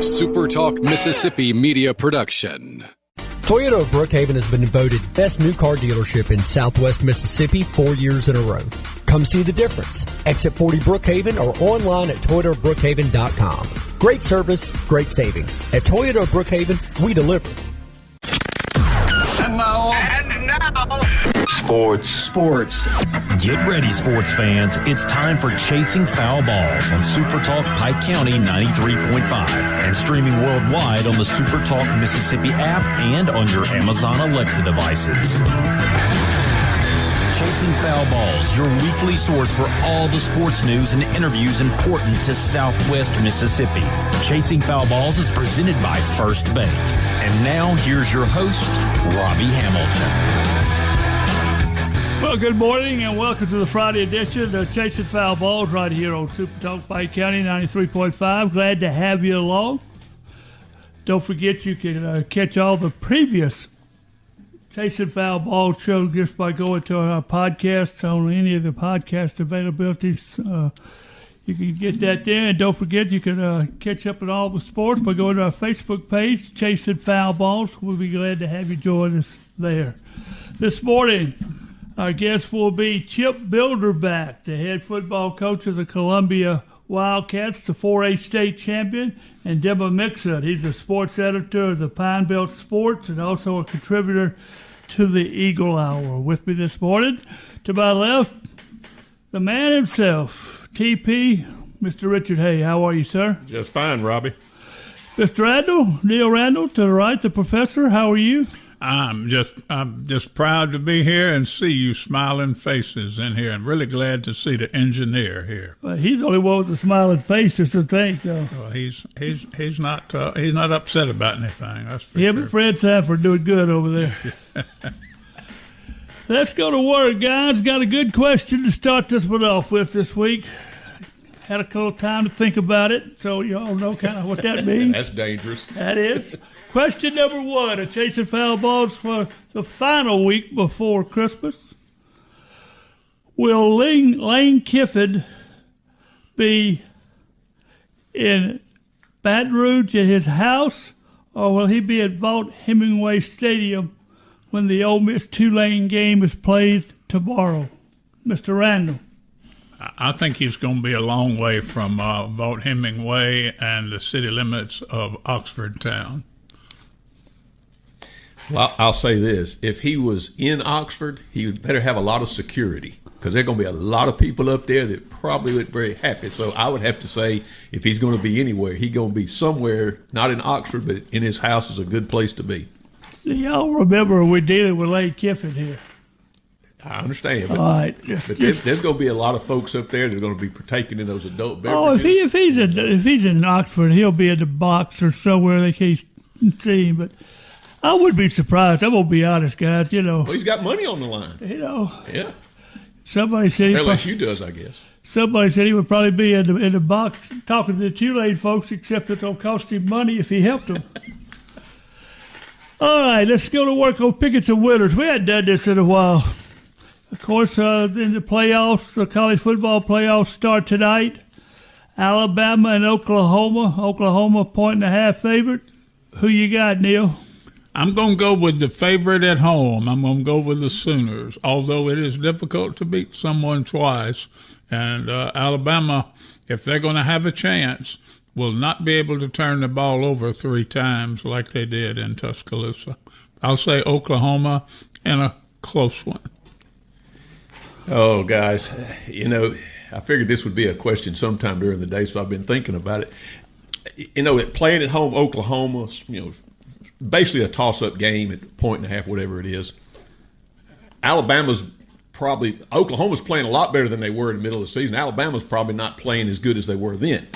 SuperTalk Mississippi media production. Toyota of Brookhaven has been voted best new car dealership in Southwest Mississippi 4 years in a row. Come see the difference. Exit 40 Brookhaven or online at toyotabrookhaven.com. Great service, great savings. At Toyota of Brookhaven, we deliver. And now, Sports. Get ready, sports fans. It's time for Chasing Foul Balls on SuperTalk Pike County 93.5 and streaming worldwide on the SuperTalk Mississippi app and on your Amazon Alexa devices. Chasing Foul Balls, your weekly source for all the sports news and interviews important to Southwest Mississippi. Chasing Foul Balls is presented by First Bank. And now, here's your host, Robbie Hamilton. Well, good morning and welcome to the Friday edition of Chasing Foul Balls right here on SuperTalk Pike County 93.5. Glad to have you along. Don't forget you can catch all the previous Chasing Foul Balls shows just by going to our podcasts on any of the podcast availabilities. You can get that there. And don't forget you can catch up on all the sports by going to our Facebook page, Chasing Foul Balls. We'll be glad to have you join us there. This morning, our guest will be Chip Bilderback, the head football coach of the Columbia Wildcats, the 4A state champion, and Dima Mixon. He's the sports editor of the Pine Belt Sports and also a contributor to the Eagle Hour. With me this morning, to my left, the man himself, TP, Mr. Richard Hay. How are you, sir? Just fine, Robbie. Mr. Neil Randall, to the right, the professor. How are you? I'm just proud to be here and see you smiling faces in here, and really glad to see the engineer here. Well, he's the only one with a smiling face. It's a thing, though. Well, he's not upset about anything. That's for sure. But Fred Sanford doing good over there. Let's go to work, guys. Got a good question to start this one off with this week. Had a little time to think about it, so you all know kind of what that means. That's dangerous. That is. Question number one of Chasing Foul Balls for the final week before Christmas. Will Lane Kiffin be in Baton Rouge at his house, or will he be at Vaught Hemingway Stadium when the Ole Miss Tulane game is played tomorrow? Mr. Randall. I think he's going to be a long way from Vaught Hemingway and the city limits of Oxford Town. Well, I'll say this. If he was in Oxford, he would better have a lot of security because there are going to be a lot of people up there that probably would be very happy. So I would have to say if he's going to be anywhere, he's going to be somewhere, not in Oxford, but in his house is a good place to be. Y'all remember we're dealing with Lane Kiffin here. I understand. But, all right. But there's going to be a lot of folks up there that are going to be partaking in those adult beverages. Oh, if he's in Oxford, he'll be in the box or somewhere they can't see him. But I wouldn't be surprised. I'm going to be honest, guys. Well, he's got money on the line. Yeah. Somebody said LSU does, I guess. Somebody said he would probably be in the box talking to the Tulane folks, except it don't cost him money if he helped them. All right, let's go to work on picking some winners. We hadn't done this in a while. Of course, in the playoffs, the college football playoffs start tonight. Alabama and Oklahoma. Oklahoma 1.5 favorite. Who you got, Neil? I'm going to go with the favorite at home. I'm going to go with the Sooners, although it is difficult to beat someone twice. And Alabama, if they're going to have a chance, will not be able to turn the ball over 3 times like they did in Tuscaloosa. I'll say Oklahoma in a close one. Oh, guys, I figured this would be a question sometime during the day, so I've been thinking about it. Playing at home, Oklahoma, basically a toss-up game at 1.5, whatever it is. Oklahoma's playing a lot better than they were in the middle of the season. Alabama's probably not playing as good as they were then.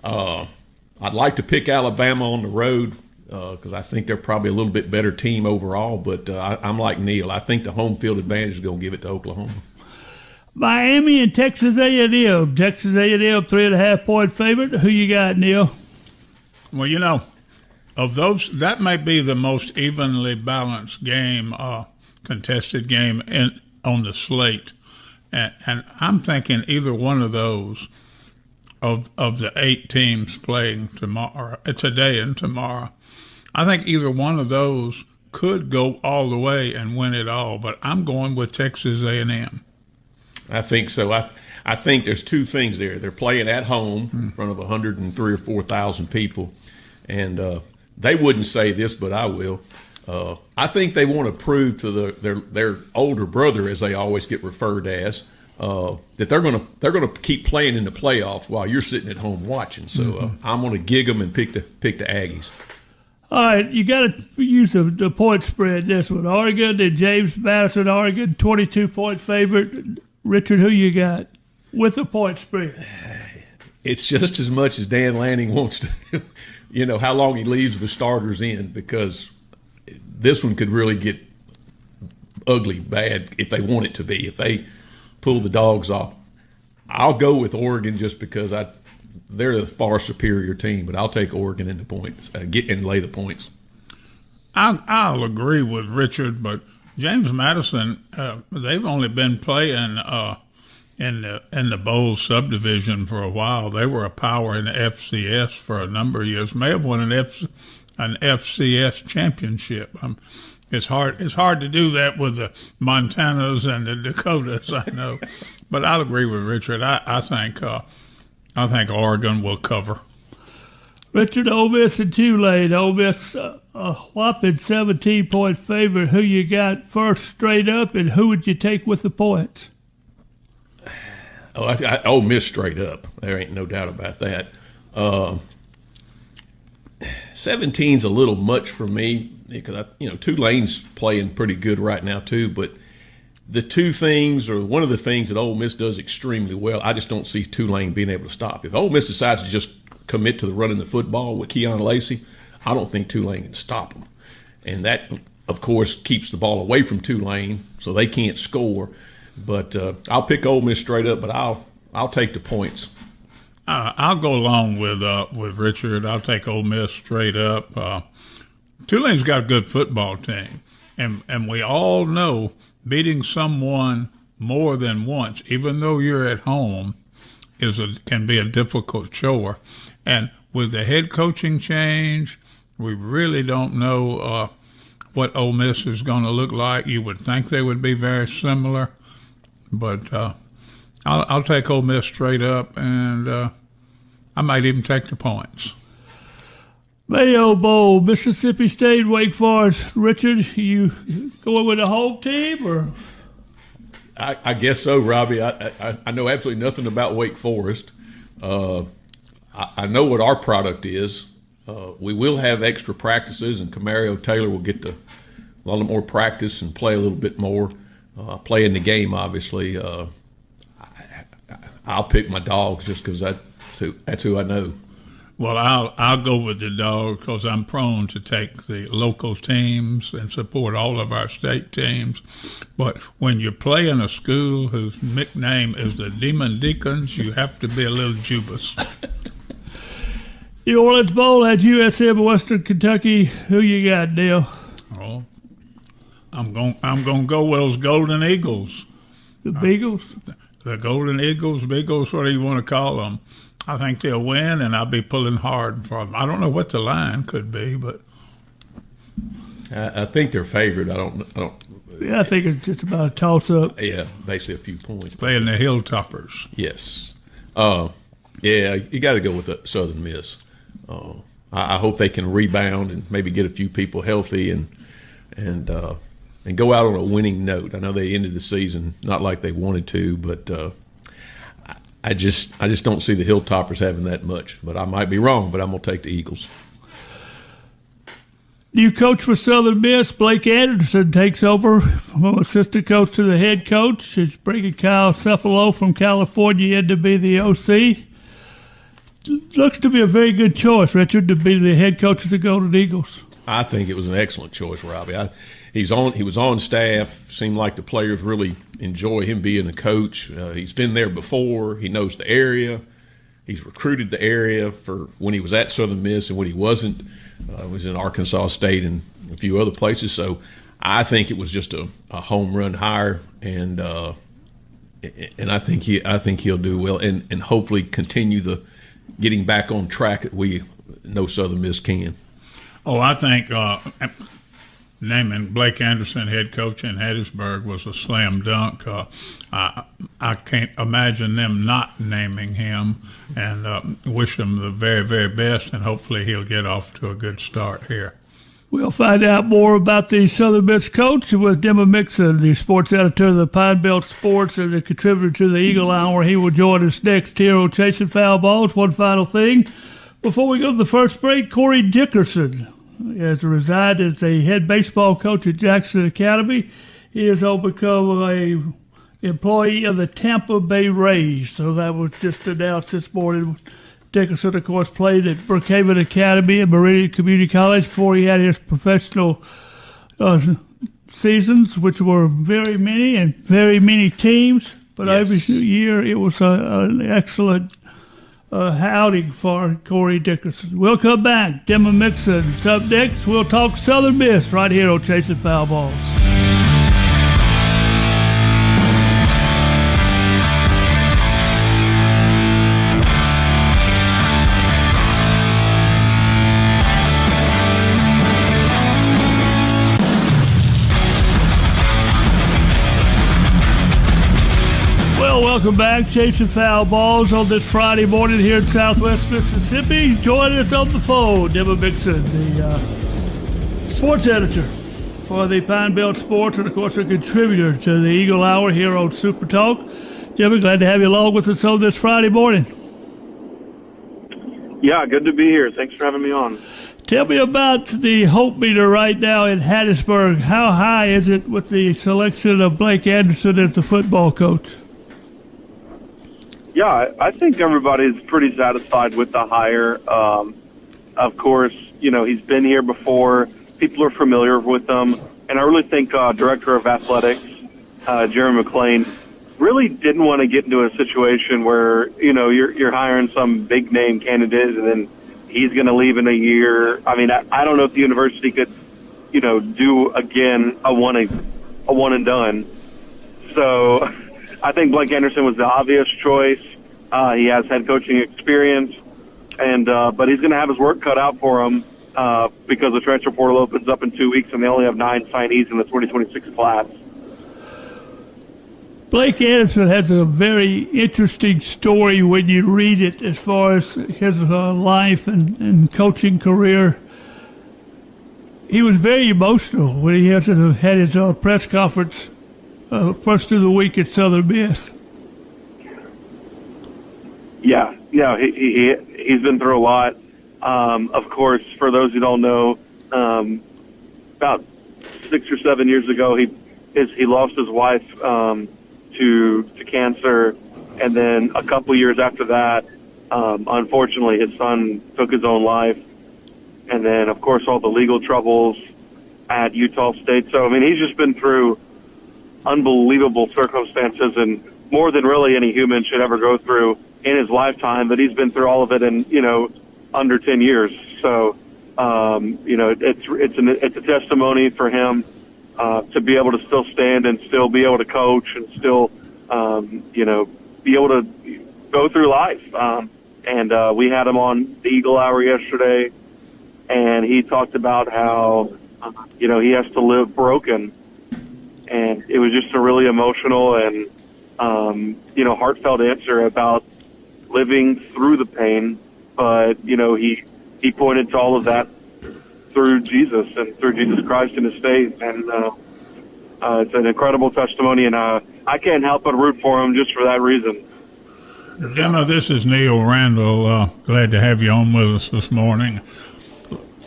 I'd like to pick Alabama on the road because I think they're probably a little bit better team overall, but I'm like Neil. I think the home field advantage is going to give it to Oklahoma. Miami and Texas A&M. Texas A&M 3.5-point favorite. Who you got, Neil? Well, of those, that might be the most evenly balanced game, contested game on the slate. And I'm thinking either one of those of the 8 teams playing today and tomorrow. I think either one of those could go all the way and win it all, but I'm going with Texas A&M. I think so. I think there's two things there. They're playing at home in front of 103 or 4,000 people, and they wouldn't say this, but I will. I think they want to prove to their older brother, as they always get referred as, that they're going to keep playing in the playoffs while you're sitting at home watching. So I'm going to gig them and pick the Aggies. All right, you got to use the point spread. This one, Oregon and James Madison. Oregon 22-point favorite. Richard, who you got with the point spread? It's just as much as Dan Lanning wants to. How long he leaves the starters in, because this one could really get ugly bad if they want it to be. If they pull the dogs off, I'll go with Oregon just because they're the far superior team. But I'll take Oregon in the points, and lay the points. I'll agree with Richard, but James Madison, they've only been playing in the bowl subdivision for a while. They were a power in the FCS for a number of years. May have won an FCS championship. It's hard to do that with the Montanas and the Dakotas, I know. But I'll agree with Richard. I think Oregon will cover. Richard, Ole Miss and Tulane. Ole Miss a whopping 17-point favorite. Who you got first straight up, and who would you take with the points? Ole Miss straight up. There ain't no doubt about that. 17's a little much for me because Tulane's playing pretty good right now too. But the two things, or one of the things that Ole Miss does extremely well, I just don't see Tulane being able to stop. If Ole Miss decides to just commit to the running the football with Keon Lacey, I don't think Tulane can stop them. And that, of course, keeps the ball away from Tulane, so they can't score. But I'll pick Ole Miss straight up, but I'll take the points. I'll go along with Richard. I'll take Ole Miss straight up. Tulane's got a good football team, and we all know beating someone more than once, even though you're at home, can be a difficult chore. And with the head coaching change, we really don't know what Ole Miss is going to look like. You would think they would be very similar, but I'll take Ole Miss straight up, and I might even take the points. Mayo Bowl, Mississippi State, Wake Forest. Richard, you going with the home team, or? I guess so, Robbie. I know absolutely nothing about Wake Forest. I know what our product is. We will have extra practices, and Camario Taylor will get a lot more practice and play a little bit more. Play in the game, obviously. I'll pick my dogs just because that's who I know. Well, I'll go with the dog because I'm prone to take the local teams and support all of our state teams. But when you play in a school whose nickname is the Demon Deacons, you have to be a little dubious. New Orleans Bowl at USM and Western Kentucky. Who you got, Neil? Oh, I'm going to go with those Golden Eagles. The Beagles? The Golden Eagles, Beagles, whatever you want to call them. I think they'll win, and I'll be pulling hard for them. I don't know what the line could be, but I think they're favored. I don't. Yeah, I think it's just about a toss-up. Yeah, basically a few points. Playing the Hilltoppers. Yes. Yeah, you got to go with the Southern Miss. I hope they can rebound and maybe get a few people healthy and go out on a winning note. I know they ended the season not like they wanted to, but I just don't see the Hilltoppers having that much. But I might be wrong, but I'm going to take the Eagles. New coach for Southern Miss, Blake Anderson, takes over from assistant coach to the head coach. He's bringing Kyle Cephalo from California in to be the OC. Looks to be a very good choice, Richard, to be the head coach of the Golden Eagles. I think it was an excellent choice, Robbie. He was on staff. Seemed like the players really enjoy him being a coach. He's been there before. He knows the area. He's recruited the area for when he was at Southern Miss and when he wasn't. He was in Arkansas State and a few other places. So I think it was just a home run hire, and I think he'll do well and hopefully continue the getting back on track that we know Southern Miss can? Oh, I think naming Blake Anderson head coach in Hattiesburg was a slam dunk. I can't imagine them not naming him, and wish him the very, very best, and hopefully he'll get off to a good start here. We'll find out more about the Southern Miss coach with Dima Mixon, the sports editor of the Pine Belt Sports and the contributor to the Eagle Hour. He will join us next here on Chasing Foul Balls. One final thing. Before we go to the first break, Corey Dickerson has resigned as the head baseball coach at Jackson Academy. He has now become a employee of the Tampa Bay Rays. So that was just announced this morning. Dickerson, of course, played at Brookhaven Academy and Meridian Community College before he had his professional seasons, which were very many teams. But Yes. every year it was an excellent outing for Corey Dickerson. We'll come back. Dima Mixon's up next. We'll talk Southern Miss right here on Chasing Foul Balls. Welcome back, Chasing Foul Balls on this Friday morning here in Southwest Mississippi. Joining us on the phone, Dima Mixon, the sports editor for the Pine Belt Sports, and of course a contributor to the Eagle Hour here on SuperTalk. Dima, glad to have you along with us on this Friday morning. Yeah, good to be here. Thanks for having me on. Tell me about the hope meter right now in Hattiesburg. How high is it with the selection of Blake Anderson as the football coach? Yeah, I think everybody's pretty satisfied with the hire. Of course, you know, he's been here before. People are familiar with him. And I really think Director of Athletics, Jeremy McClain, really didn't want to get into a situation where, you know, you're hiring some big-name candidate and then he's going to leave in a year. I mean, I don't know if the university could, you know, do, again, a one and done. So I think Blake Anderson was the obvious choice. He has head coaching experience, and but he's going to have his work cut out for him because the transfer portal opens up in 2 weeks, and they only have 9 signees in the 2026 class. Blake Anderson has a very interesting story when you read it as far as his life and coaching career. He was very emotional when he had his press conference first of the week at Southern Miss. Yeah, he's been through a lot. Of course, for those who don't know, about 6 or 7 years ago, he lost his wife to cancer, and then a couple years after that, unfortunately, his son took his own life, and then, of course, all the legal troubles at Utah State. So, I mean, he's just been through unbelievable circumstances, and more than really any human should ever go through in his lifetime, but he's been through all of it in, you know, under 10 years. So, you know, it's a testimony for him to be able to still stand and still be able to coach and still, you know, be able to go through life. And we had him on the Eagle Hour yesterday, and he talked about how, you know, he has to live broken. And it was just a really emotional and, you know, heartfelt answer about living through the pain. But, you know, he pointed to all of that through Jesus and through Jesus Christ and his faith. And it's an incredible testimony, and I can't help but root for him just for that reason. Dima, this is Neil Randall. Glad to have you on with us this morning.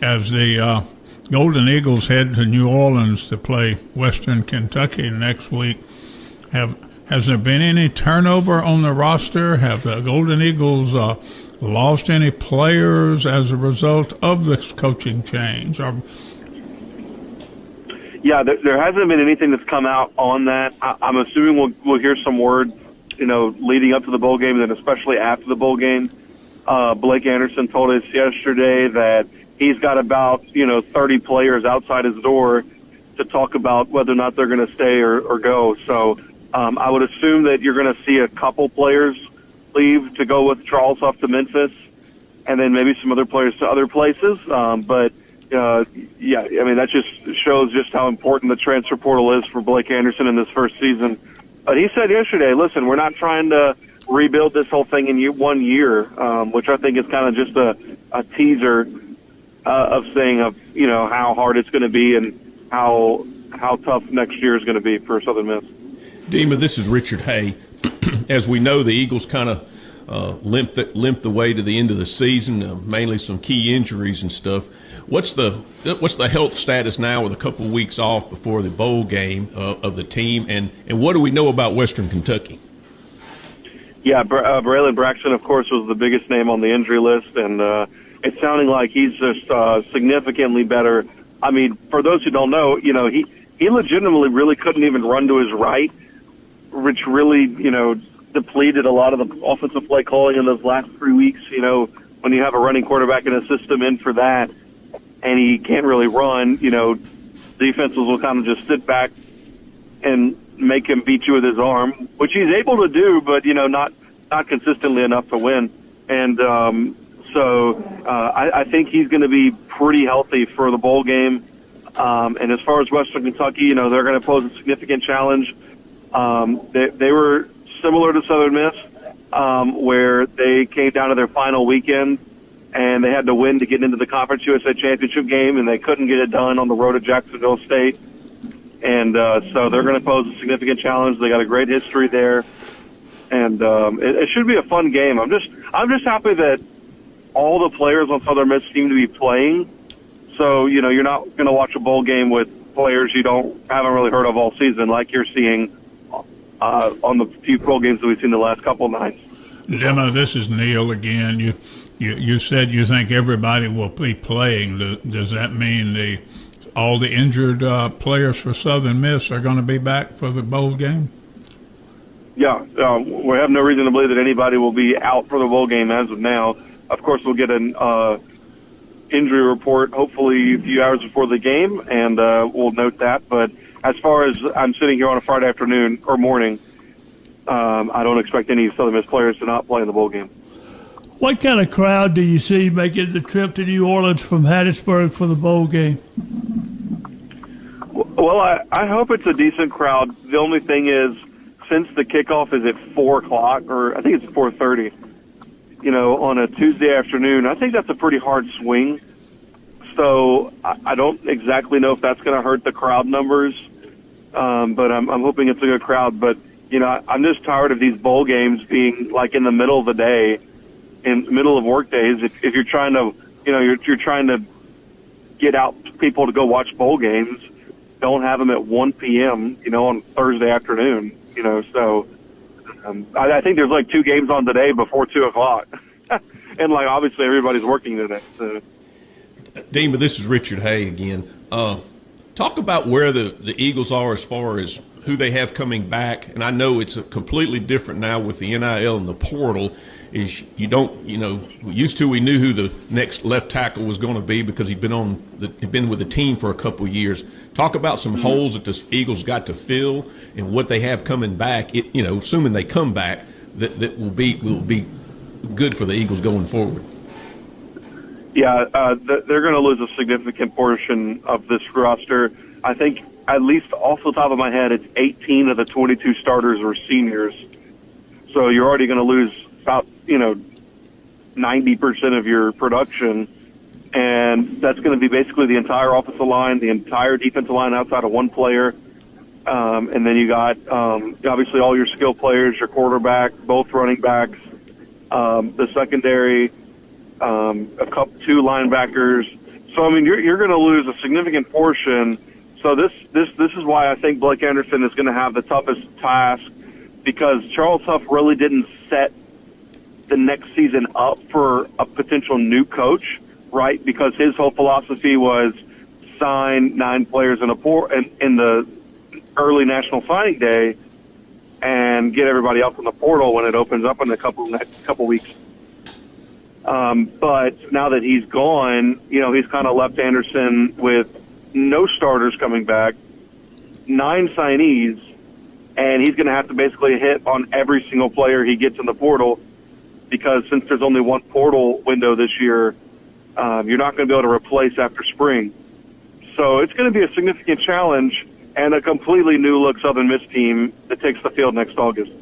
As the Golden Eagles head to New Orleans to play Western Kentucky next week, has there been any turnover on the roster? Have the Golden Eagles lost any players as a result of this coaching change? Yeah, there hasn't been anything that's come out on that. I'm assuming we'll hear some word, you know, leading up to the bowl game and then especially after the bowl game. Blake Anderson told us yesterday that he's got about, you know, 30 players outside his door to talk about whether or not they're going to stay or go. So I would assume that you're going to see a couple players leave to go with Charles off to Memphis. and then maybe some other players to other places. But yeah, I mean, that just shows just how important the transfer portal is for Blake Anderson in this first season. But he said yesterday, listen, we're not trying to rebuild this whole thing in 1 year, which I think is kind of just a teaser of saying how hard it's going to be and how tough next year is going to be for Southern Miss. Dima, this is Richard Hay. As we know, the Eagles kind of limped the way to the end of the season, mainly some key injuries and stuff. What's the health status now with a couple of weeks off before the bowl game of the team, and what do we know about Western Kentucky? Yeah, Braylon Braxton, of course, was the biggest name on the injury list, and it's sounding like he's just significantly better. I mean, for those who don't know, he legitimately really couldn't even run to his right, which really, depleted a lot of the offensive play calling in those last 3 weeks. When you have a running quarterback in a system in for that, and he can't really run, defenses will kind of just sit back and make him beat you with his arm, which he's able to do, but, not consistently enough to win. And I think he's going to be pretty healthy for the bowl game. And as far as Western Kentucky, they're going to pose a significant challenge. They were similar to Southern Miss, where they came down to their final weekend, and they had to win to get into the Conference USA Championship game, and they couldn't get it done on the road at Jacksonville State. And so they're going to pose a significant challenge. They got a great history there, and it should be a fun game. I'm just happy that all the players on Southern Miss seem to be playing. So you're not going to watch a bowl game with players you haven't really heard of all season, like you're seeing on the few bowl games that we've seen the last couple of nights. Dima, this is Neil again. You said you think everybody will be playing. Does that mean all the injured players for Southern Miss are going to be back for the bowl game? Yeah, we have no reason to believe that anybody will be out for the bowl game as of now. Of course, we'll get an injury report hopefully a few hours before the game, and we'll note that. But as far as I'm sitting here on a Friday afternoon or morning, I don't expect any Southern Miss players to not play in the bowl game. What kind of crowd do you see making the trip to New Orleans from Hattiesburg for the bowl game? Well, I hope it's a decent crowd. The only thing is, since the kickoff is at 4 o'clock, or I think it's 4:30, on a Tuesday afternoon, I think that's a pretty hard swing. So I don't exactly know if that's going to hurt the crowd numbers, but I'm hoping it's a good crowd. But, I'm just tired of these bowl games being like in the middle of the day, in the middle of work days. If you're trying to, you're trying to get out people to go watch bowl games, don't have them at 1 p.m., on Thursday afternoon, so I think there's like 2 games on today before 2 o'clock. And obviously everybody's working today. So. Dima, this is Richard Hay again. Talk about where the Eagles are as far as who they have coming back. And I know it's completely different now with the NIL and the portal. Is we knew who the next left tackle was going to be because he'd been with the team for a couple of years. Talk about some holes that the Eagles got to fill and what they have coming back. Assuming they come back, that will be good for the Eagles going forward. Yeah, they're going to lose a significant portion of this roster. I think, at least off the top of my head, it's 18 of the 22 starters were seniors. So you're already going to lose about 90% of your production, and that's going to be basically the entire offensive line, the entire defensive line outside of one player, and then you got obviously all your skill players, your quarterback, both running backs, the secondary, 2 linebackers. So I mean, you're going to lose a significant portion. So this is why I think Blake Anderson is going to have the toughest task, because Charles Huff really didn't set the next season up for a potential new coach, right? Because his whole philosophy was sign 9 players in the early National Signing Day and get everybody else in the portal when it opens up in a couple weeks. But now that he's gone, he's kind of left Anderson with no starters coming back, 9 signees, and he's going to have to basically hit on every single player he gets in the portal. because since there's only one portal window this year, you're not going to be able to replace after spring. So it's going to be a significant challenge and a completely new look Southern Miss team that takes the field next August.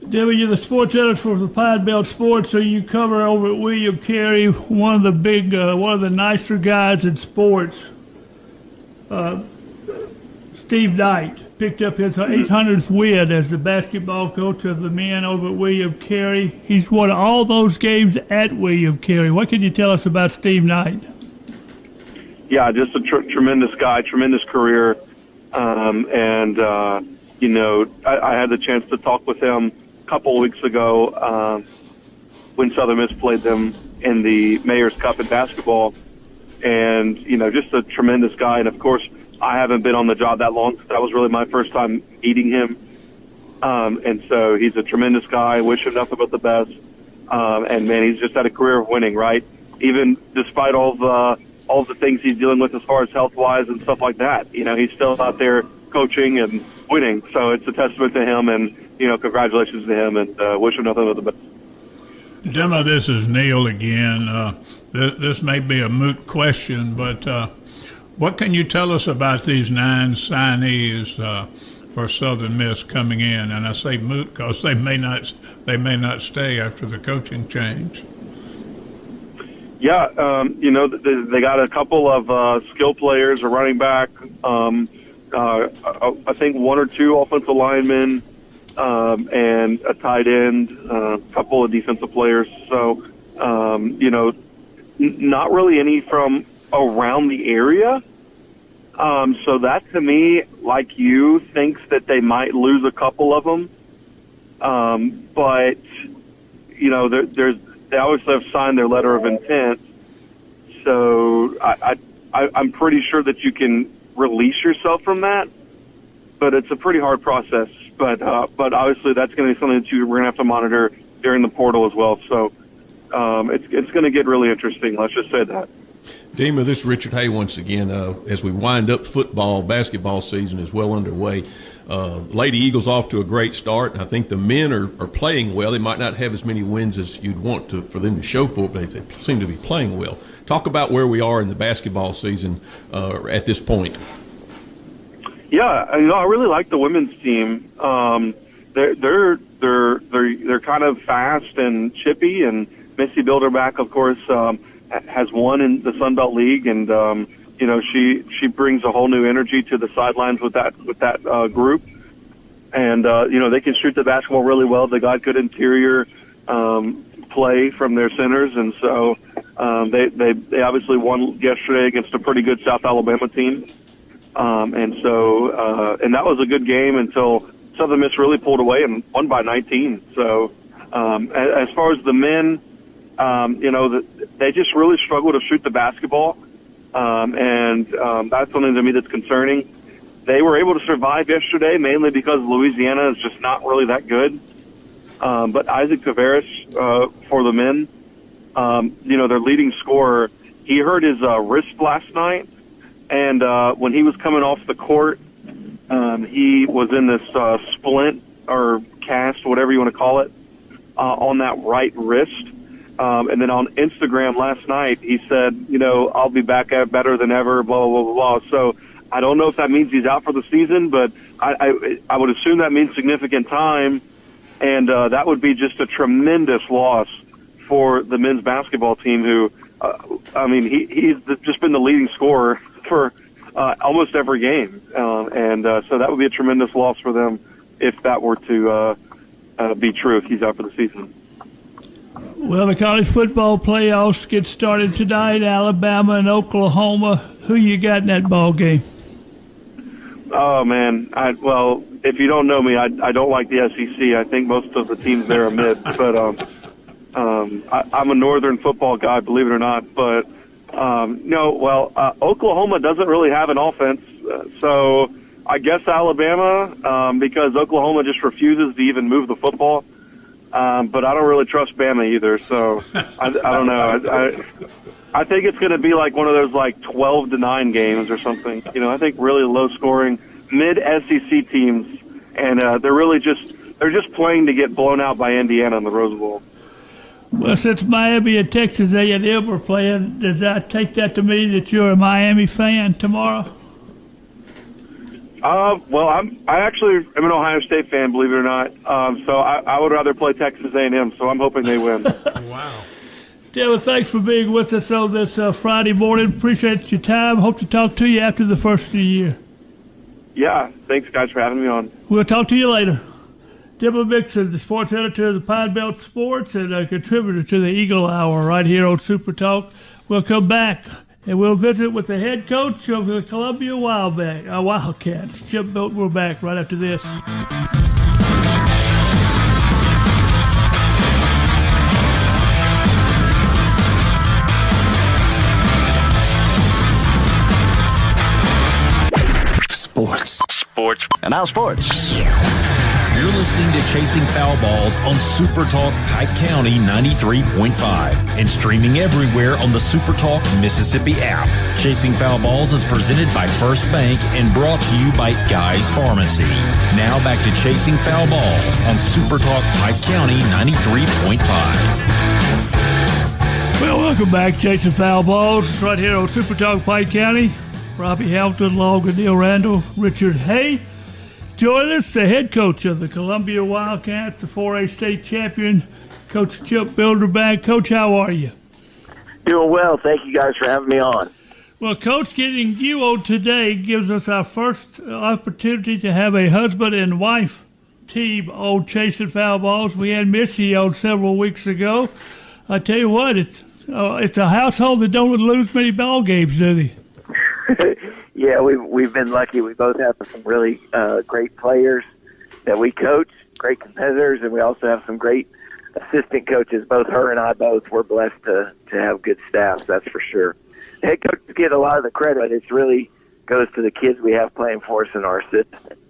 Dima, you're the sports editor for the Pine Belt Sports, so you cover over at William Carey, one of the nicer guys in sports. Steve Knight picked up his 800th win as the basketball coach of the men over at William Carey. He's won all those games at William Carey. What can you tell us about Steve Knight? Yeah, just a tremendous guy, tremendous career. I had the chance to talk with him a couple of weeks ago when Southern Miss played them in the Mayor's Cup in basketball. And, just a tremendous guy. And, of course, I haven't been on the job that long. That was really my first time meeting him. And so he's a tremendous guy. Wish him nothing but the best. And, man, he's just had a career of winning, right? Even despite all the things he's dealing with as far as health-wise and stuff like that. He's still out there coaching and winning. So it's a testament to him, and, congratulations to him, and wish him nothing but the best. Dima, this is Neil again. This may be a moot question, but what can you tell us about these 9 signees for Southern Miss coming in? And I say moot because they may not stay after the coaching change. Yeah, they got a couple of skill players, a running back, I think 1 or 2 offensive linemen, and a tight end, a couple of defensive players. So, not really any from around the area. So that to me, like you, thinks that they might lose a couple of them. But, they always have signed their letter of intent. So I'm pretty sure that you can release yourself from that, but it's a pretty hard process. But obviously that's going to be something that we're going to have to monitor during the portal as well. So it's going to get really interesting. Let's just say that. Dima, this is Richard Hay once again. As we wind up basketball season is well underway. Lady Eagles off to a great start. I think the men are playing well. They might not have as many wins as you'd want for them to show for, but they seem to be playing well. Talk about where we are in the basketball season at this point. Yeah, I really like the women's team. They're kind of fast and chippy, and Missy Bilderback, of course, has won in the Sun Belt League, and she brings a whole new energy to the sidelines with that group, and they can shoot the basketball really well. They got good interior play from their centers, and so they obviously won yesterday against a pretty good South Alabama team, and that was a good game until Southern Miss really pulled away and won by 19. So as far as the men, they just really struggle to shoot the basketball. And that's something to me that's concerning. They were able to survive yesterday mainly because Louisiana is just not really that good. But Isaac Tavares, for the men, their leading scorer, he hurt his wrist last night. And when he was coming off the court, he was in this splint or cast, whatever you want to call it, on that right wrist. And then on Instagram last night, he said, I'll be back at better than ever, blah, blah, blah, blah. So I don't know if that means he's out for the season, but I would assume that means significant time. And that would be just a tremendous loss for the men's basketball team who, he's just been the leading scorer for almost every game. So that would be a tremendous loss for them if that were to be true, if he's out for the season. Well, the college football playoffs get started tonight, Alabama and Oklahoma. Who you got in that ball game? Oh, man. If you don't know me, I don't like the SEC. I think most of the teams there are mid. But I'm a northern football guy, believe it or not. But, Oklahoma doesn't really have an offense. So I guess Alabama, because Oklahoma just refuses to even move the football. But I don't really trust Bama either, so I don't know. I think it's going to be like one of those 12-9 games or something. I think really low scoring mid SEC teams, and they're really just they're just playing to get blown out by Indiana in the Rose Bowl. Well, since Miami and Texas A&M were playing, does that take that to mean that you're a Miami fan tomorrow? Well, I actually am an Ohio State fan, believe it or not. So I would rather play Texas A&M. So I'm hoping they win. Wow. Dylan, thanks for being with us on this Friday morning. Appreciate your time. Hope to talk to you after the first of the year. Yeah, thanks guys for having me on. We'll talk to you later. Dima Mixon, the sports editor of the Pine Belt Sports and a contributor to the Eagle Hour right here on SuperTalk. We'll come back and we'll visit with the head coach of the Columbia Wildcats. Chip Milton, we're back right after this. Sports. And now sports. You're listening to Chasing Foul Balls on SuperTalk Pike County 93.5 and streaming everywhere on the SuperTalk Mississippi app. Chasing Foul Balls is presented by First Bank and brought to you by Guy's Pharmacy. Now back to Chasing Foul Balls on SuperTalk Pike County 93.5. Well, welcome back, Chasing Foul Balls. It's right here on SuperTalk Pike County. Robbie Hamilton, along with Neil Randall, Richard Hay. Join us, the head coach of the Columbia Wildcats, the 4A state champion, Coach Chip Bilderback. Coach, how are you? Doing well. Thank you guys for having me on. Well, Coach, getting you on today gives us our first opportunity to have a husband and wife team on Chasing Foul Balls. We had Missy on several weeks ago. I tell you what, it's a household that don't lose many ball games, do they? Yeah, we've been lucky. We both have some really great players that we coach, great competitors, and we also have some great assistant coaches. Both her and I both were blessed to have good staffs, that's for sure. The head coaches get a lot of the credit, but it really goes to the kids we have playing for us and our assistants.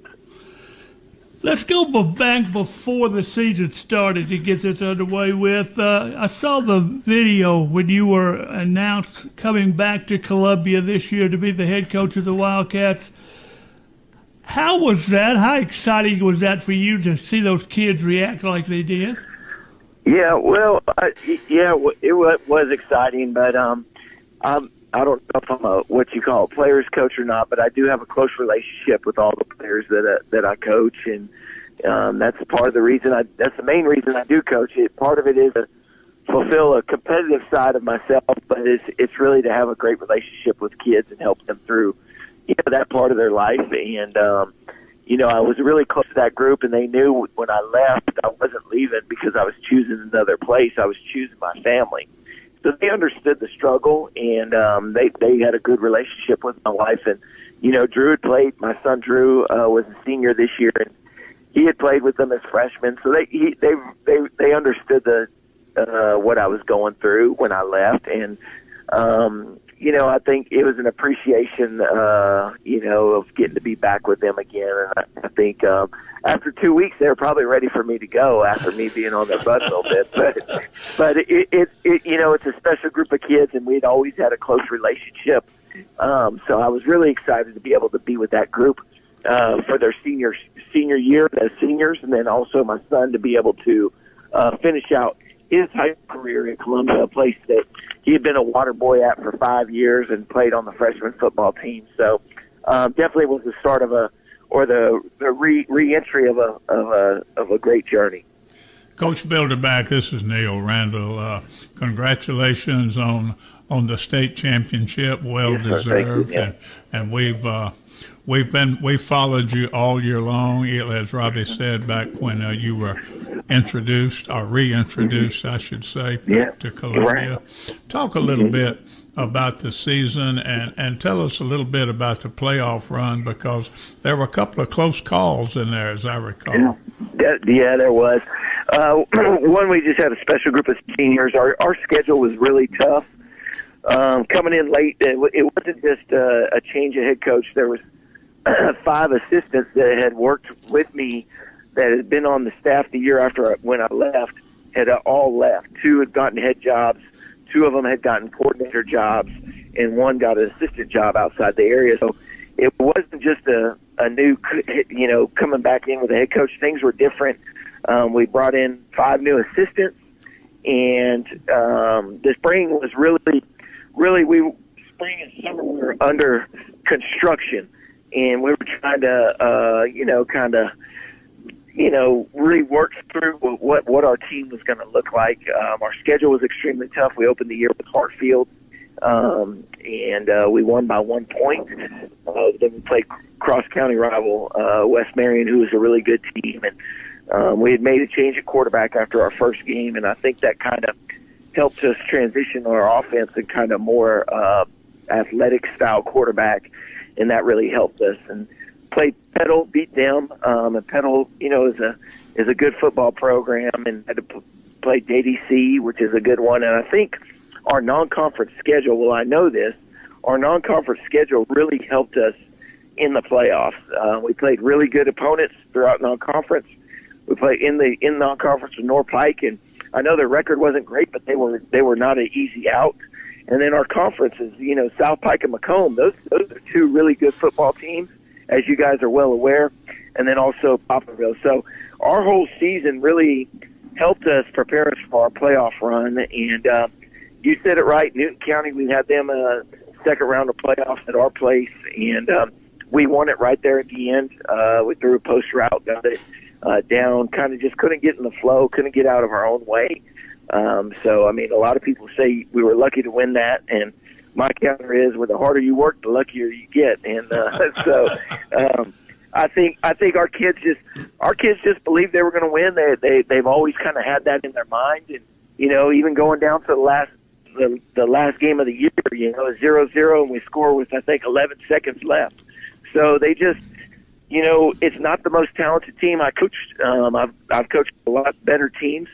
Let's go back before the season started to get this underway with. I saw the video when you were announced coming back to Columbia this year to be the head coach of the Wildcats. How was that? How exciting was that for you to see those kids react like they did? Yeah, well, it was exciting, but I don't know if I'm what you call a player's coach or not, but I do have a close relationship with all the players that I coach, and that's part of the reason. That's the main reason I do coach it. Part of it is to fulfill a competitive side of myself, but it's really to have a great relationship with kids and help them through that part of their life. And I was really close to that group, and they knew when I left I wasn't leaving because I was choosing another place. I was choosing my family. So they understood the struggle, and they had a good relationship with my wife. And, Drew had played. My son Drew was a senior this year, and he had played with them as freshmen. So they understood what I was going through when I left. And, I think it was an appreciation, of getting to be back with them again. And I think after 2 weeks, they were probably ready for me to go after me being on their butt a little bit. But it's a special group of kids, and we'd always had a close relationship. So I was really excited to be able to be with that group for their senior year as seniors, and then also my son to be able to finish out his high school career in Columbia, a place that he had been a water boy at for 5 years and played on the freshman football team. So definitely was the start of the re-entry of a great journey. Coach Bilderback, this is Neil Randall. Congratulations on the state championship, well deserved, and we've followed you all year long. As Robbie said, back when you were introduced or reintroduced, I should say, to Columbia. Right. Talk a little bit about the season and tell us a little bit about the playoff run, because there were a couple of close calls in there, as I recall. Yeah, there was. One, we just had a special group of seniors. Our schedule was really tough. Coming in late, it wasn't just a change of head coach. There was 5 assistants that had worked with me that had been on the staff the year after when I left, had all left. 2 had gotten head jobs. 2 of them had gotten coordinator jobs, and 1 got an assistant job outside the area. So it wasn't just a new, coming back in with a head coach. Things were different We brought in 5 new assistants, and the spring was really spring and summer we were under construction, and we were trying to really work through what our team was going to look like. Our schedule was extremely tough. We opened the year with Hartfield, and we won by 1 point. Then we played cross-county rival West Marion, who was a really good team, and we had made a change at quarterback after our first game, and I think that kind of helped us transition our offense and kind of more athletic-style quarterback, and that really helped us. And played Petal, beat them, and Petal, is a good football program, and had to play JDC, which is a good one. And I think our non-conference schedule, well, I know this, our non-conference schedule really helped us in the playoffs. We played really good opponents throughout non-conference. We played in non-conference with North Pike, and I know their record wasn't great, but they were not an easy out. And then our conferences, South Pike and Macomb, those are 2 really good football teams, as you guys are well aware, and then also Poplarville. So our whole season really helped us prepare us for our playoff run. And you said it right, Newton County, we had them second round of playoffs at our place, and we won it right there at the end. We threw a post route, got it down, kind of just couldn't get in the flow, couldn't get out of our own way. So, I mean, a lot of people say we were lucky to win that, and my counter is, the harder you work, the luckier you get. And I think our kids just believed they were going to win. They've always kind of had that in their mind, and even going down to the last game of the year, 0-0, and we score with, I think, 11 seconds left. So they just, it's not the most talented team. I've coached a lot better teams,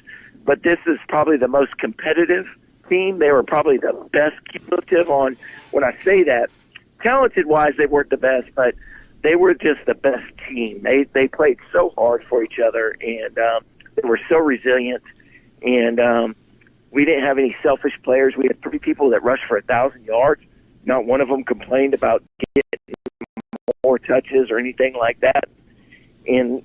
but this is probably the most competitive team. They were probably the best cumulative on, when I say that, talented-wise, they weren't the best, but they were just the best team. They played so hard for each other, and they were so resilient, and we didn't have any selfish players. We had 3 people that rushed for 1,000 yards. Not one of them complained about getting more touches or anything like that. And,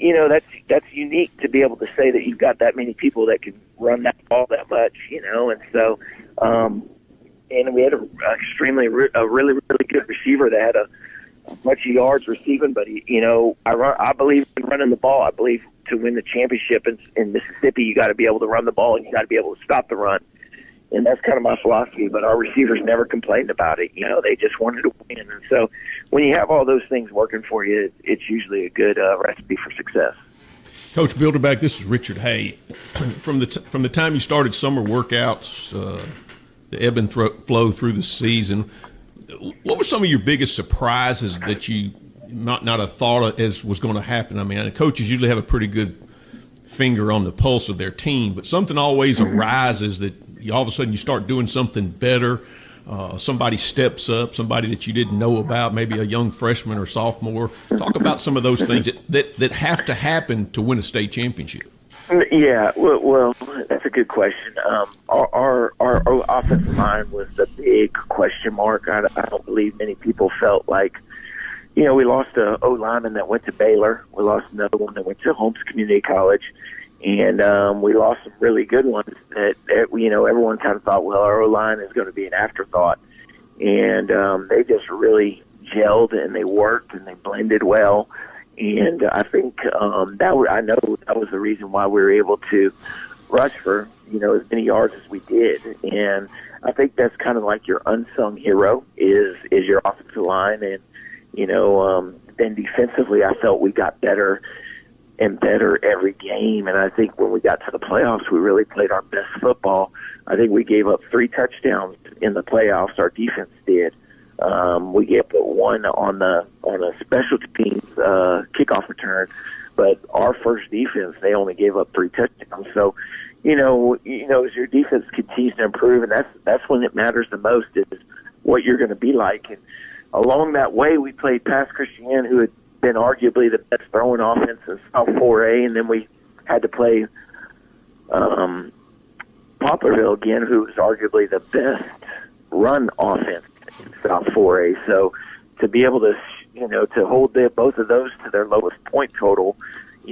that's unique to be able to say that you've got that many people that can run that ball that much, and so, and we had a really, really good receiver that had a bunch of yards receiving, but I believe in running the ball. I believe to win the championship in Mississippi, you got to be able to run the ball and you got to be able to stop the run. And that's kind of my philosophy, but our receivers never complained about it. They just wanted to win. And so when you have all those things working for you, it's usually a good recipe for success. Coach Bilderback, this is Richard Hay. From the time you started summer workouts, the ebb and flow through the season, what were some of your biggest surprises that you not have thought as was going to happen? I mean, coaches usually have a pretty good finger on the pulse of their team, but something always arises that all of a sudden you start doing something better. Somebody steps up, somebody that you didn't know about, maybe a young freshman or sophomore. Talk about some of those things that have to happen to win a state championship. Yeah, well, that's a good question. Our offensive line was the big question mark. I don't believe many people felt like, we lost a O-lineman that went to Baylor. We lost another one that went to Holmes Community College. And we lost some really good ones that everyone kind of thought, well, our O-line is going to be an afterthought. And they just really gelled and they worked and they blended well. And I think I know that was the reason why we were able to rush for, as many yards as we did. And I think that's kind of like your unsung hero is your offensive line. And, then defensively, I felt we got better and better every game. And I think when we got to the playoffs, we really played our best football. I think we gave up 3 touchdowns in the playoffs. Our defense did. We gave up 1 on a special teams kickoff return, but our first defense, they only gave up 3 touchdowns. So, as your defense continues to improve, and that's when it matters the most is what you're going to be like. And along that way, we played Pass Christian, who had been arguably the best throwing offense in South 4A, and then we had to play Poplarville again, who was arguably the best run offense in South 4A. So to be able to, to hold both of those to their lowest point total,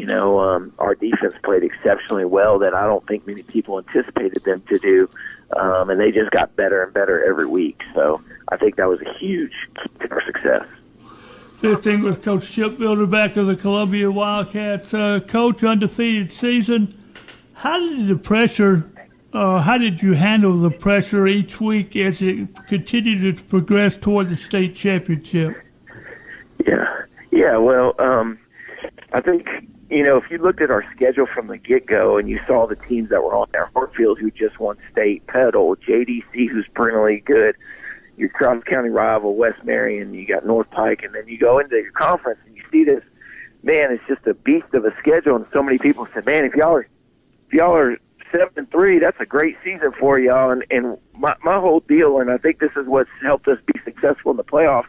Our defense played exceptionally well that I don't think many people anticipated them to do, and they just got better and better every week. So I think that was a huge key to our success. Visiting with Coach Chip Bilderback of the Columbia Wildcats. Coach, undefeated season. How did how did you handle the pressure each week as it continued to progress toward the state championship? Yeah. Well, I think, if you looked at our schedule from the get-go and you saw the teams that were on there, Hartfield, who just won state, Petal, JDC, who's perennially good, your cross-county rival, West Marion, you got North Pike, and then you go into your conference and you see this, man, it's just a beast of a schedule, and so many people said, man, if y'all are 7-3, that's a great season for y'all, and my whole deal, and I think this is what's helped us be successful in the playoffs,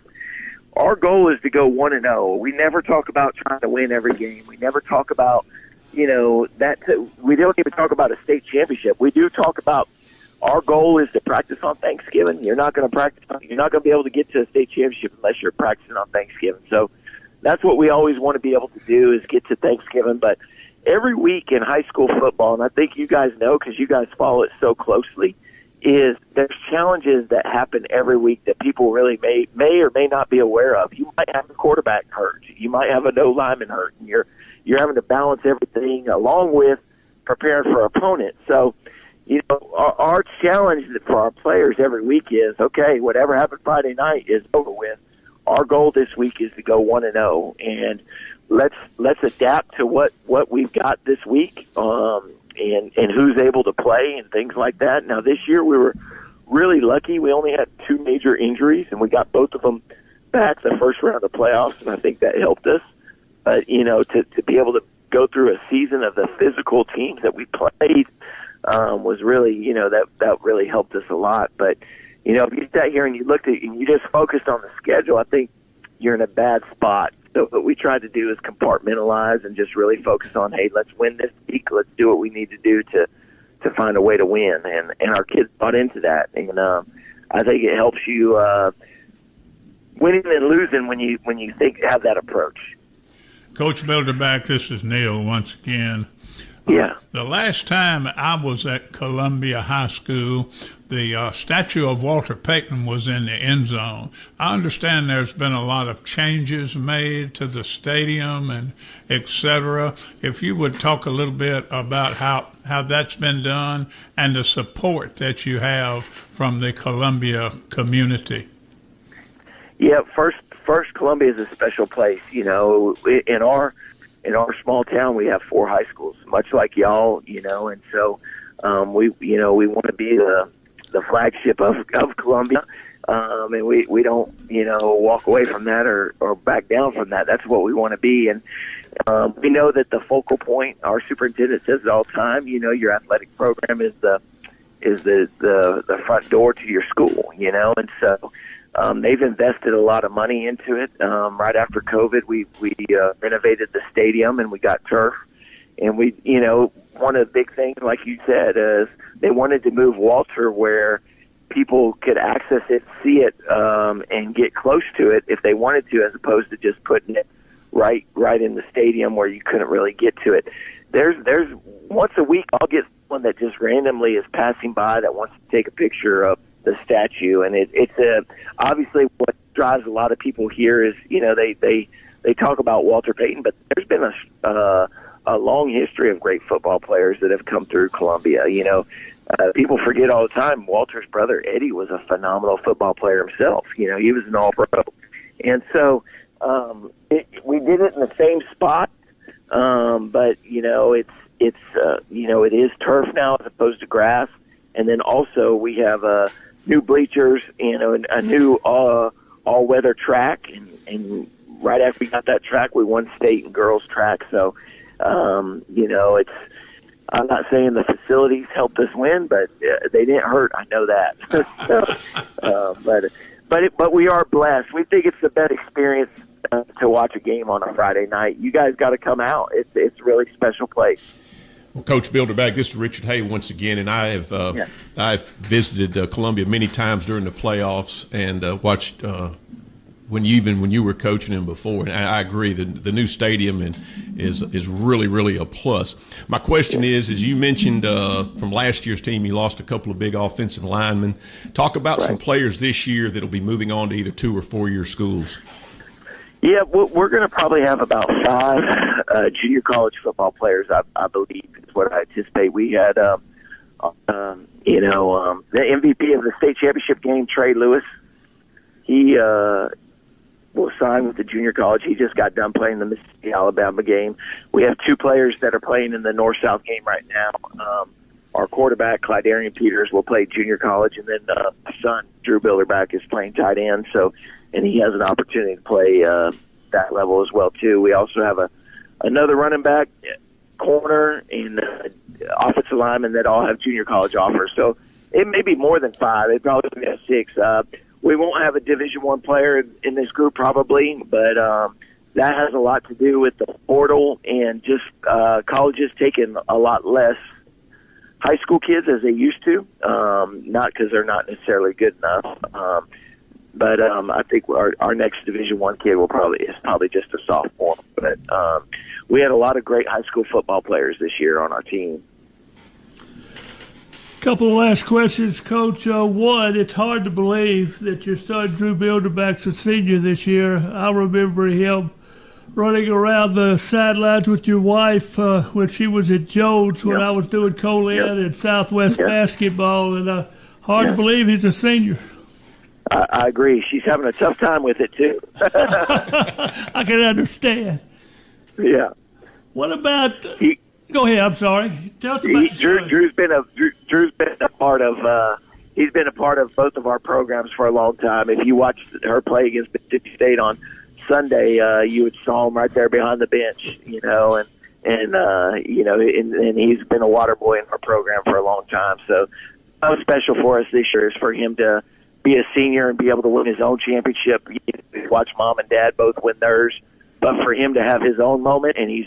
our goal is to go 1-0. We never talk about trying to win every game. We never talk about, we don't even talk about a state championship. We do talk about our goal is to practice on Thanksgiving. You're not going to be able to get to a state championship unless you're practicing on Thanksgiving. So that's what we always want to be able to do is get to Thanksgiving. But every week in high school football, and I think you guys know because you guys follow it so closely, is there's challenges that happen every week that people really may or may not be aware of. You might have a quarterback hurt. You might have a no lineman hurt. And you're having to balance everything along with preparing for opponents. So, our challenge for our players every week is, okay, whatever happened Friday night is over with. Our goal this week is to go 1-0, and let's adapt to what we've got this week. And who's able to play and things like that. Now, this year we were really lucky. We only had 2 major injuries, and we got both of them back the first round of the playoffs, and I think that helped us. But, to be able to go through a season of the physical teams that we played was really, that really helped us a lot. But, if you sat here and you looked at and you just focused on the schedule, I think you're in a bad spot. So what we tried to do is compartmentalize and just really focus on, hey, let's win this week. Let's do what we need to do to find a way to win. And our kids bought into that. And I think it helps you winning and losing when you have that approach. Coach Bilderback, this is Neil once again. Yeah. The last time I was at Columbia High School, the statue of Walter Payton was in the end zone. I understand there's been a lot of changes made to the stadium and et cetera. If you would talk a little bit about how that's been done and the support that you have from the Columbia community. Yeah, first Columbia is a special place. In our small town, we have 4 high schools, much like y'all, and so we want to be the flagship of Columbia, and we don't, walk away from that or back down from that. That's what we want to be, and we know that the focal point. Our superintendent says it all the time. Your athletic program is the front door to your school, and so. They've invested a lot of money into it. Right after COVID, we renovated the stadium and we got turf. And one of the big things, like you said, is they wanted to move Walter where people could access it, see it, and get close to it if they wanted to, as opposed to just putting it right in the stadium where you couldn't really get to it. There's once a week I'll get someone that just randomly is passing by that wants to take a picture of the statue, and it's obviously what drives a lot of people here is they talk about Walter Payton, but there's been a long history of great football players that have come through Columbia. People forget all the time Walter's brother Eddie was a phenomenal football player himself. He was an All-Pro, and so we did it in the same spot, but it is turf now as opposed to grass, and then also we have new bleachers, a new all-weather track, and right after we got that track, we won state in girls track. So, it's. I'm not saying the facilities helped us win, but they didn't hurt. I know that. But we are blessed. We think it's the best experience to watch a game on a Friday night. You guys got to come out. It's a really special place. Well, Coach Bilderback, this is Richard Hay once again, and I've visited Columbia many times during the playoffs and watched when you were coaching him before. And I agree, the new stadium is really, really a plus. My question is, as you mentioned from last year's team, you lost a couple of big offensive linemen. Talk about some players this year that will be moving on to either 2 or 4 year schools. Yeah, we're going to probably have about 5 junior college football players, I believe, is what I anticipate. We had, the MVP of the state championship game, Trey Lewis. He will sign with the junior college. He just got done playing the Mississippi-Alabama game. We have 2 players that are playing in the North-South game right now. Our quarterback, Clydarian Peters, will play junior college, and then my son, Drew Bilderback, is playing tight end. And he has an opportunity to play that level as well, too. We also have another running back, corner, and offensive lineman that all have junior college offers. So it may be more than 5. It probably be 6. We won't have a Division I player in this group probably, but that has a lot to do with the portal and just colleges taking a lot less high school kids as they used to, not because they're not necessarily good enough. But I think our next Division I kid is probably just a sophomore. But we had a lot of great high school football players this year on our team. Couple of last questions, Coach. One, it's hard to believe that your son Drew Bilderback's a senior this year. I remember him running around the sidelines with your wife when she was at Jones when I was doing co-ed and Southwest basketball, and hard to believe he's a senior. I agree. She's having a tough time with it, too. I can understand. Yeah. What about go ahead, I'm sorry. Tell us about Drew's been a part of he's been a part of both of our programs for a long time. If you watched her play against Mississippi State on Sunday, you saw him right there behind the bench, and he's been a water boy in our program for a long time. So what's special for us this year is for him to be a senior and be able to win his own championship. Watch mom and dad both win theirs, but for him to have his own moment, and he's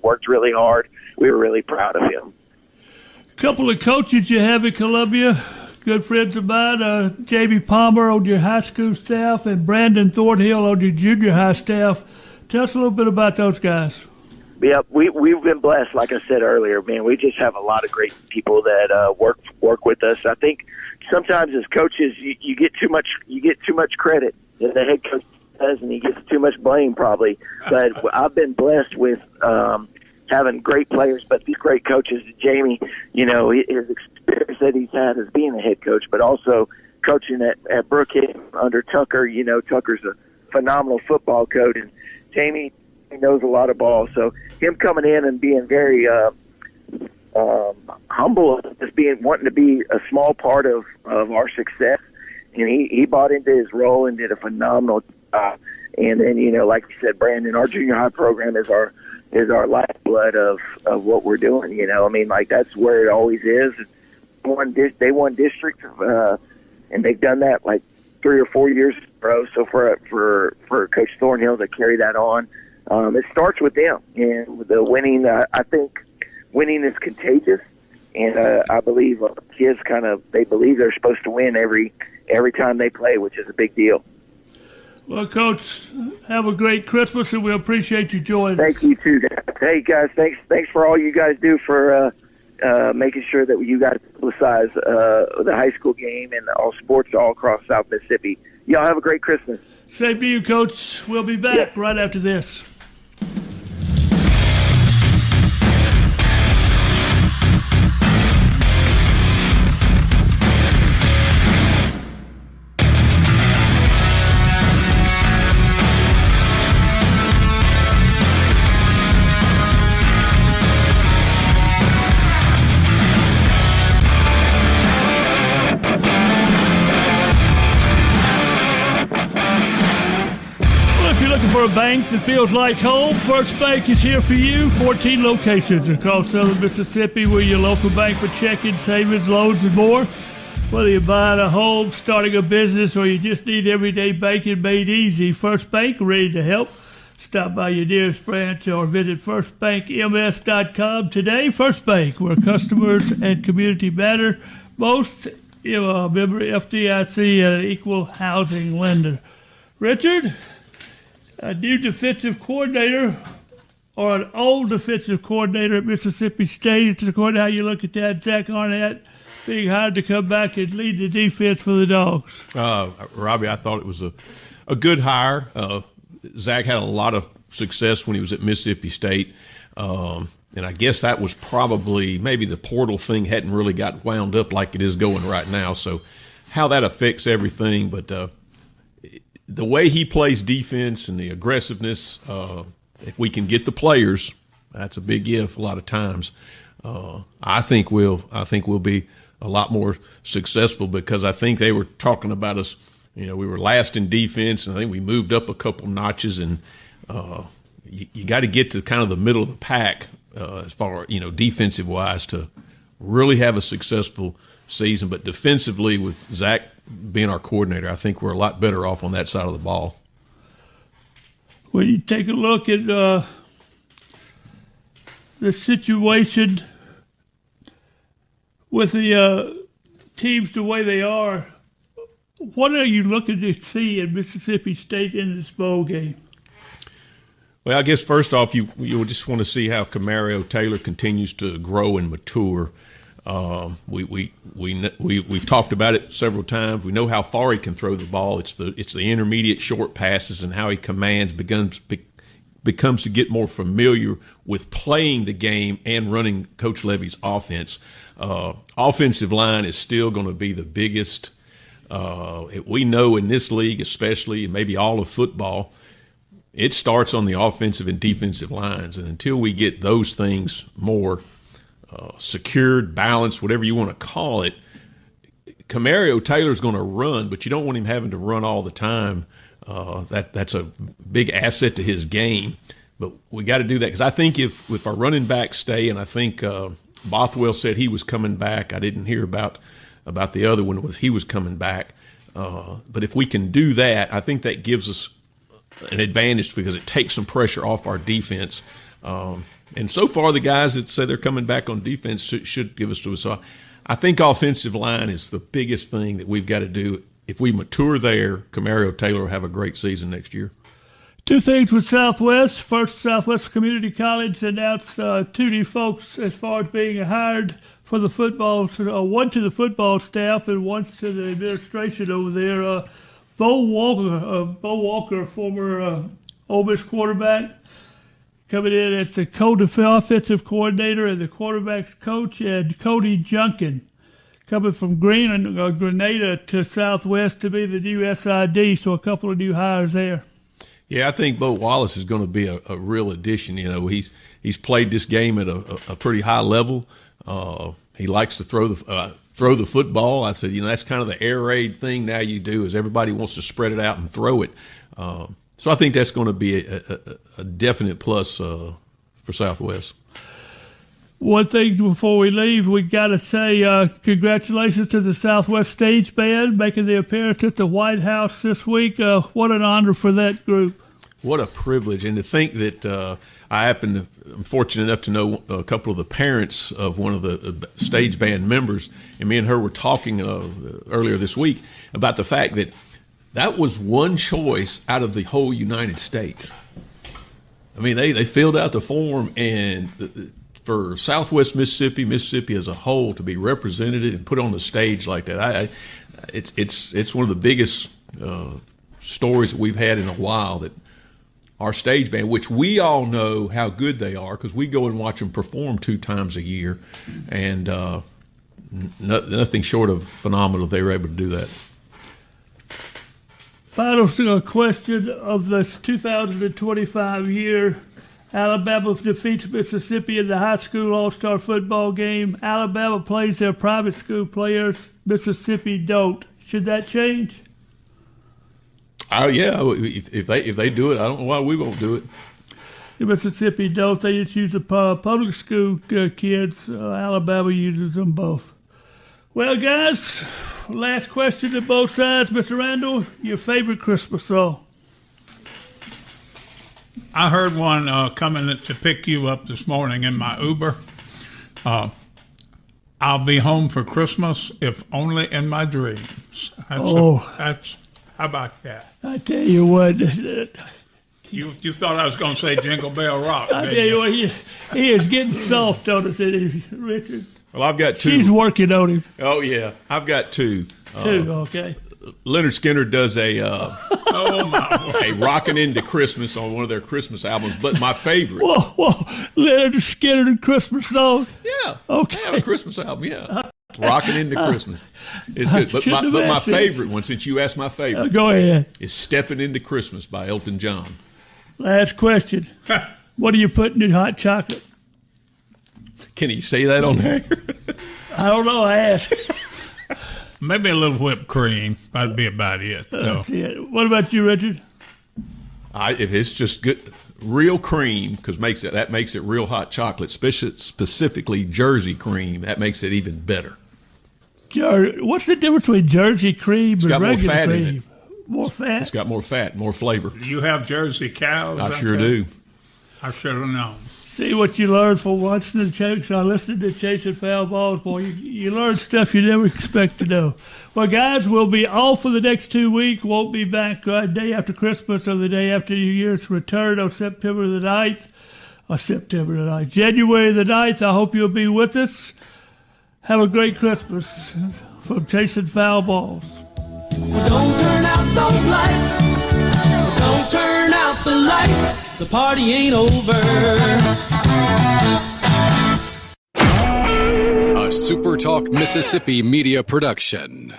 worked really hard. We were really proud of him. A couple of coaches you have at Columbia, good friends of mine, Jamie Palmer on your high school staff and Brandon Thornhill on your junior high staff. Tell us a little bit about those guys. Yeah, we've been blessed. Like I said earlier, man, we just have a lot of great people that work with us. I think sometimes as coaches, you get too much credit. The head coach does, and he gets too much blame probably. But I've been blessed with having great players, but these great coaches. Jamie, his experience that he's had as being a head coach, but also coaching at Brookhaven under Tucker. Tucker's a phenomenal football coach, and Jamie knows a lot of ball. So him coming in and being very humble, just wanting to be a small part of our success, and he bought into his role and did a phenomenal job. And then like you said, Brandon, our junior high program is our lifeblood of what we're doing. That's where it always is. They won district, and they've done that like 3 or 4 years in a row. So for Coach Thornhill to carry that on, it starts with them. And with the winning, I think winning is contagious, and I believe kids they believe they're supposed to win every time they play, which is a big deal. Well, Coach, have a great Christmas, and we appreciate you joining us. Thank you, too, guys. Hey, guys, thanks for all you guys do for making sure that you guys publicize the high school game and all sports all across South Mississippi. Y'all have a great Christmas. Same to you, Coach. We'll be back right after this. For a bank that feels like home, First Bank is here for you. 14 locations across southern Mississippi. We're your local bank for checking, savings, loans, and more. Whether you're buying a home, starting a business, or you just need everyday banking made easy, First Bank ready to help. Stop by your nearest branch or visit firstbankms.com today. First Bank, where customers and community matter most. Member FDIC, equal housing lender. Richard, a new defensive coordinator or an old defensive coordinator at Mississippi State, according to how you look at that, Zach Arnett being hired to come back and lead the defense for the Dogs. Robbie, I thought it was a good hire. Zach had a lot of success when he was at Mississippi State. And I guess that was probably maybe the portal thing hadn't really got wound up like it is going right now. So how that affects everything. But the way he plays defense and the aggressiveness, if we can get the players, that's a big if a lot of times. I think we'll be a lot more successful because I think they were talking about us. We were last in defense, and I think we moved up a couple notches. And you got to get to kind of the middle of the pack as far defensive wise to really have a successful season. But defensively, with Zach being our coordinator, I think we're a lot better off on that side of the ball. When you take a look at the situation with the teams the way they are, what are you looking to see in Mississippi State in this bowl game? Well, I guess first off, you just want to see how Camario Taylor continues to grow and mature. We've talked about it several times. We know how far he can throw the ball. It's the intermediate short passes and how he commands becomes to get more familiar with playing the game and running Coach Levy's offense. Offensive line is still going to be the biggest. We know in this league, especially maybe all of football, it starts on the offensive and defensive lines, and until we get those things more secured, balanced, whatever you want to call it, Camario Taylor's going to run, but you don't want him having to run all the time. That's a big asset to his game, but we got to do that because I think if our running backs stay, and I think Bothwell said he was coming back. I didn't hear about the other one was he was coming back, but if we can do that, I think that gives us an advantage because it takes some pressure off our defense. And so far, the guys that say they're coming back on defense should give us to us. So I think offensive line is the biggest thing that we've got to do. If we mature there, Camario Taylor will have a great season next year. Two things with Southwest. First, Southwest Community College announced two new folks as far as being hired for the football, one to the football staff and one to the administration over there. Bo Walker, former Ole Miss quarterback, coming in as the co-offensive coordinator and the quarterback's coach, and Cody Junkin coming from Grenada to Southwest to be the new SID, so a couple of new hires there. Yeah, I think Bo Wallace is going to be a real addition. He's played this game at a pretty high level. He likes to throw the football. I said, that's kind of the air raid thing now you do is everybody wants to spread it out and throw it. So I think that's going to be a definite plus for Southwest. One thing before we leave, we got to say congratulations to the Southwest Stage Band making the appearance at the White House this week. What an honor for that group. What a privilege. And to think that I'm fortunate enough to know a couple of the parents of one of the stage band members, and me and her were talking earlier this week about the fact that was one choice out of the whole United States. I mean, they filled out the form, and for Southwest Mississippi as a whole to be represented and put on the stage like that, it's one of the biggest stories that we've had in a while, that our stage band, which we all know how good they are because we go and watch them perform 2 times a year, and nothing short of phenomenal they were able to do that. Final question of this 2025 year. Alabama defeats Mississippi in the high school all-star football game. Alabama plays their private school players. Mississippi don't. Should that change? Oh yeah, if they do it, I don't know why we won't do it. In Mississippi don't. They just use the public school kids. Alabama uses them both. Well, guys, last question to both sides. Mr. Randall, your favorite Christmas song? I heard one coming to pick you up this morning in my Uber. I'll be home for Christmas, if only in my dreams. How about that? I tell you what. You thought I was going to say Jingle Bell Rock. I tell you what, he is getting soft on us, isn't he, Richard? Well, I've got two. She's working on him. Oh, yeah. I've got two. Two, okay. Leonard Skinner does a Oh, my word. a Rockin' Into Christmas on one of their Christmas albums, but my favorite. Whoa. Leonard Skinner and Christmas song? Yeah. Okay. They have a Christmas album, yeah. Rockin' Into Christmas. It's good. But my favorite one, since you asked my favorite, Go ahead. is Steppin' Into Christmas by Elton John. Last question. What are you putting in hot chocolate? Can you say that on there? I don't know. I asked. Maybe a little whipped cream. That'd be about it. So. That's it. What about you, Richard? If it's just good, real cream, because that makes it real hot chocolate, specifically Jersey cream. That makes it even better. What's the difference between Jersey cream and regular more fat cream? in it. More fat? It's got more fat, more flavor. Do you have Jersey cows? I sure do. I should have known. See what you learned from watching the Chase. I listened to Chasing Foul Balls, boy. You learn stuff you never expect to know. Well, guys, we'll be off for the next 2 weeks. Won't be back day after Christmas or the day after New Year's return on September the 9th. January the 9th. I hope you'll be with us. Have a great Christmas from Chasing Foul Balls. Well, don't turn out those lights. Well, don't turn out the lights. The party ain't over. A SuperTalk Mississippi media production.